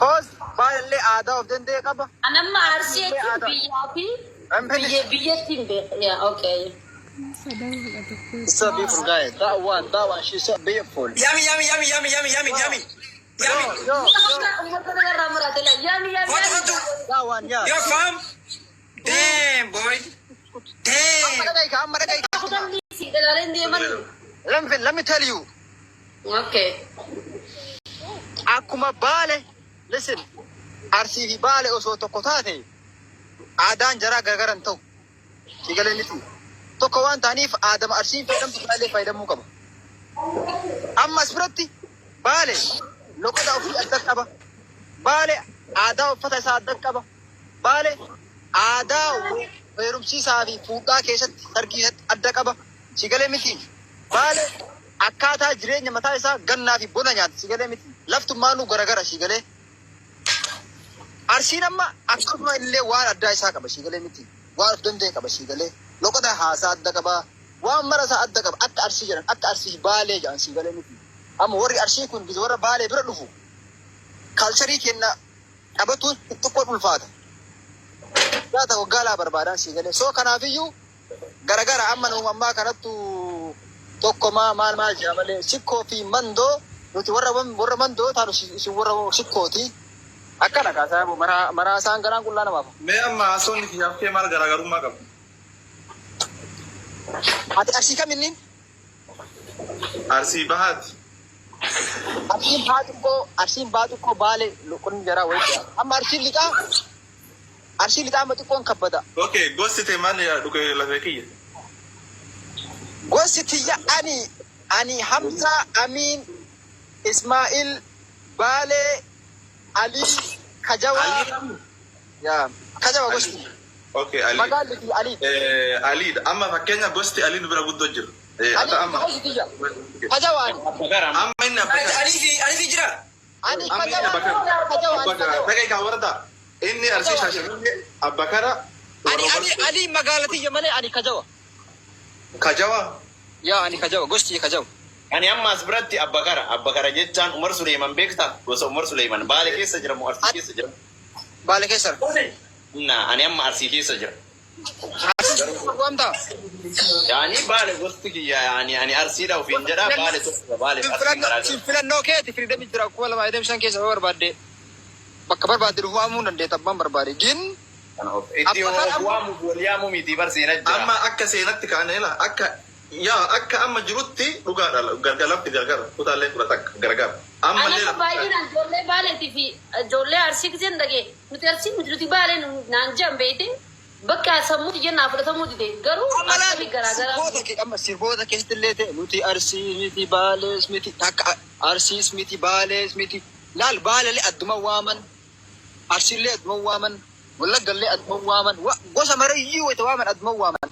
Hoos baay'ee aadaa of danda'e qaba. Anamma arsiitiin biyyattiin beekama. Okay. It's a beautiful guy. That one, she's so beautiful. Yummy. Yo. That one, yeah. You're from? Damn, boy. Damn. Let me tell you. Okay. Akkuma baale, listen. Arsii fi baale osoo tokko taate, aadaan jaraa gargaran ta'u. Sigalee miti. Tokko waan ta'aniif aadama arsiin fayyadamtu baalee fayyadamuu qaba. Ammas biratti baale loqoda ofii adda qaba. Baale aadaa uffata isaa adda qaba. Baale aadaa heerumsiisaa fi fuudhaa keessatti sargiisatti adda qaba. Sigalee miti. Baale akkaataa jireenya mataa isaa gannaa fi bona nyaata. Sigalee miti. Laftummaanuu garagara sigalee. Arsiin amma akkasuma illee waan addaa isaa qaba sigalee miti. Waan of danda'e qaba sigalee. Loqoda haasaa adda qaba. Waan mara isaa adda qaba. Akka arsii jedhan akka arsii baalee jedhan sigalee miti. Amma warri arsii kun warra baalee bira dhufu. Kaalcharii kenna qabatuun xixiqqoo ulfaata. Yaata waggaalaa barbaadan sigalee. Soo kanaafiyyuu garagara amma nuuma ammaa kanattu tokko maal jedha malee sikkoo fi mandoo nuti warra mandoo taanu isin warra sikkooti. Akkana kaasaa maraa isaan garaan qullaa namaaf. Mee amma haasonni kiyyaaf kee maal garaagarummaa qabu? Ati arsii kaminni? Arsii bahaati. Arsiin baatukkoo baale loqonni jaraa wayita. Amma arsiin lixaa amma xiqqoon kabbada. Okay, gosti ta'e maal dhuge lafee kiyya? Gosti tiyya ani Hamza, Amin, Ismail, Baale, Ali, Kajawa. Ya, Kajawa gosti. Okay, Ali. Magaalli fi Ali. Ali, amma fakkeenya gosti Ali bira guddoo jiru. Ali gosti tiyya. Kajawa ani. Amma inni abbakara. Ali fi jira. Ani Amma inni abbakara. Dhagay kaa warada. Inni arsii shaashamanii abbakara. Ali magaala tiyya malee ani Kajawa. Kajawa. Ya ani Kajawa gosti Kajawa. Ani ammas biratti abbakara jechaan Umar Suleyman beektaa gosa Umar Suleyman baale keessa jira moo arsii keessa jira? Baale keessa. Ani amma arsii keessa jira. Wamta. Yani baale gosti kiyya ani arsiidha ofiin jedha baale tokko baale arsii filannoo keeti firidamii jira kuwa lama edem shan keessa barbaadde bakka barbaadde dhufu waamuu dandeetta abbaan barbaade gin itti waamu waliyaamu miti barsiina jira. Amma akka seenatti kaaneela akka amma jirutti dhugaadha galgalafti gargara kutaalee kudha takka gargara. Amma Anamma baay'inaan ijoollee baaleetii fi ijoollee arsii giseen dhagee nuti arsii nuti baalee naan jambeete bakka sammuuti jennaa fudhatamuu dide garuu akkamii garaagaraa. Amma sirboota keessatti illee ta'e nuti arsii miti baalees miti akka arsiis miti baalees miti laal baalelee adduma waaman arsiillee adduma waaman wallaggallee adduma waaman gosa marayyuu wayita waaman adduma waaman.